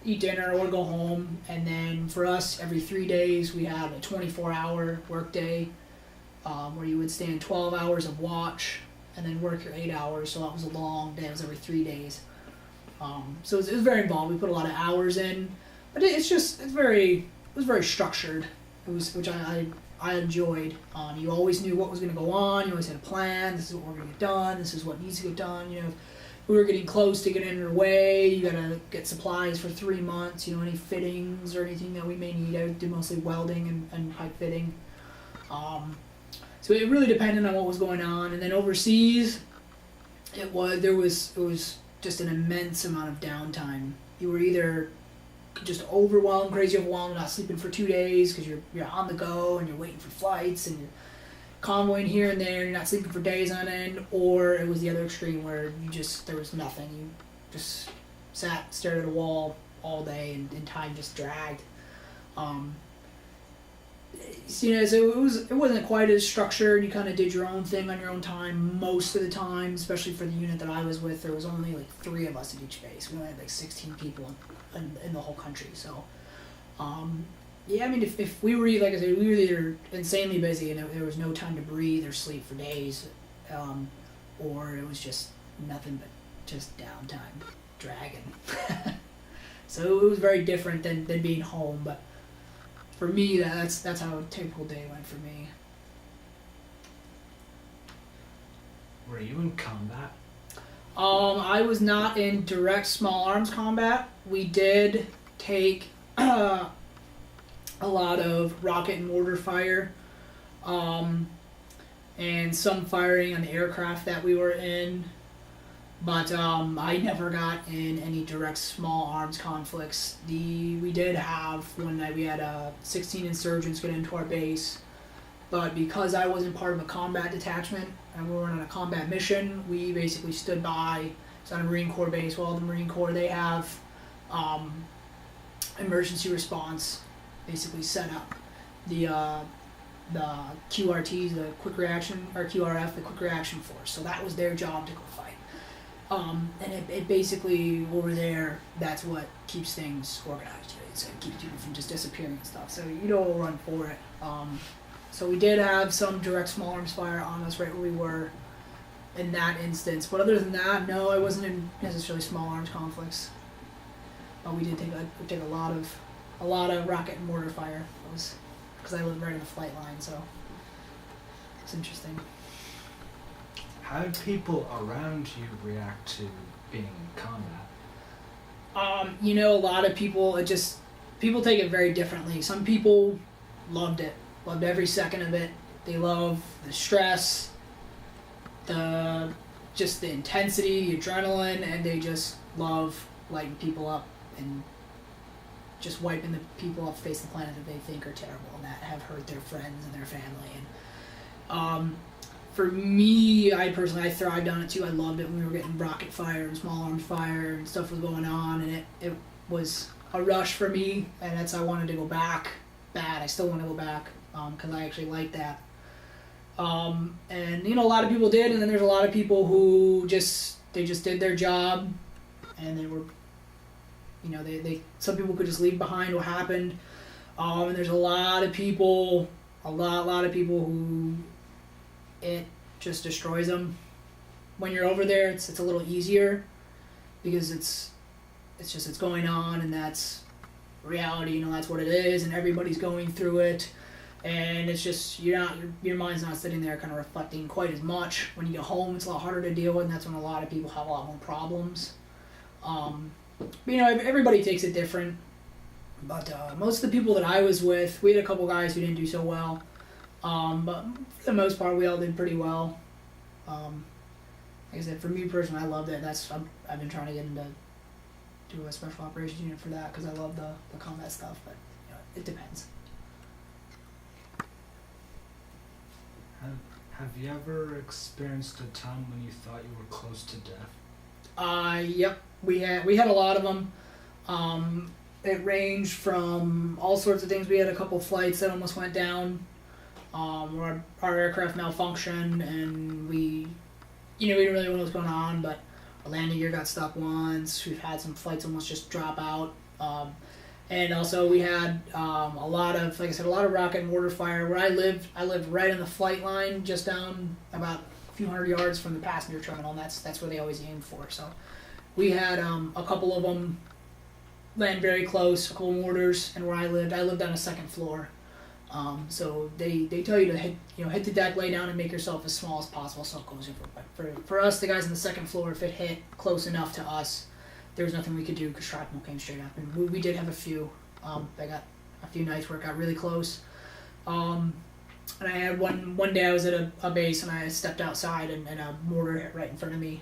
eat dinner or go home, and then for us, every 3 days we had a 24-hour work day where you would stand 12 hours of watch and then work your 8 hours. So that was a long day. It was every 3 days. So it was very involved. We put a lot of hours in, but it was very structured. Which I enjoyed. You always knew what was going to go on. You always had a plan. This is what we're going to get done. This is what needs to get done. If we were getting close to getting underway, you got to get supplies for 3 months. Any fittings or anything that we may need. I did mostly welding and pipe fitting. So it really depended on what was going on. And then overseas, it was just an immense amount of downtime. You were either just overwhelmed, crazy overwhelmed, not sleeping for 2 days because you're on the go and you're waiting for flights and you're convoying here and there and you're not sleeping for days on end, or it was the other extreme where there was nothing. You just stared at a wall all day and time just dragged. So it wasn't quite as structured. You kind of did your own thing on your own time most of the time, especially for the unit that I was with. There was only like 3 of us at each base. We only had like 16 people in the whole country. So, if we were, like I said, we were either insanely busy and there was no time to breathe or sleep for days, or it was just nothing but just downtime, dragging. So it was very different than being home, but for me, that's how a typical day went for me. Were you in combat? I was not in direct small arms combat. We did take a lot of rocket and mortar fire, and some firing on the aircraft that we were in. But I never got in any direct small arms conflicts. We did have one night we had 16 insurgents get into our base, but because I wasn't part of a combat detachment and we were on a combat mission, we basically stood by. It's on a Marine Corps base. Well, the Marine Corps, they have emergency response basically set up. The QRTs, the quick reaction, or QRF, the quick reaction force. So that was their job to go fight. And it basically, over there, that's what keeps things organized. It keeps people from just disappearing and stuff. So you don't run for it. So we did have some direct small arms fire on us right where we were in that instance. But other than that, no, I wasn't in necessarily small arms conflicts. But we did take a lot of rocket and mortar fire. Because I lived right in the flight line, so it's interesting. How did people around you react to being in combat? A lot of people, people take it very differently. Some people loved it, loved every second of it. They love the stress, the intensity, the adrenaline, and they just love lighting people up and just wiping the people off the face of the planet that they think are terrible and that have hurt their friends and their family. And for me, I thrived on it too. I loved it when we were getting rocket fire and small arms fire and stuff was going on, and it was a rush for me, and I wanted to go back bad. I still want to go back because I actually like that. And a lot of people did, and then there's a lot of people who just did their job, and they were, some people could just leave behind what happened, and there's a lot of people who it just destroys them. When you're over there, it's a little easier because it's going on, and that's reality. That's what it is, and everybody's going through it, and it's just your mind's not sitting there kind of reflecting quite as much. When you get home, it's a lot harder to deal with, and that's when a lot of people have a lot more problems. But everybody takes it different. But most of the people that I was with, we had a couple guys who didn't do so well. But for the most part, we all did pretty well. Like I said, for me personally, I loved it. I've been trying to get into a special operations unit for that because I love the combat stuff. But it depends. Have you ever experienced a time when you thought you were close to death? Yep. We had a lot of them. It ranged from all sorts of things. We had a couple flights that almost went down. Where our aircraft malfunctioned, and we didn't really know what was going on, but a landing gear got stuck once. We've had some flights almost just drop out. And also we had a lot of, like I said, a lot of rocket and mortar fire. Where I lived right in the flight line, just down about a few hundred yards from the passenger terminal, and that's where they always aim for. So we had a couple of them land very close, a couple of mortars, and where I lived on a second floor. So they tell you to hit the deck, lay down, and make yourself as small as possible so it goes over. For us, the guys on the second floor, if it hit close enough to us, there was nothing we could do because shrapnel came straight up. And we did have a few. I got a few nights where it got really close. And I had one day I was at a base and I stepped outside and a mortar hit right in front of me.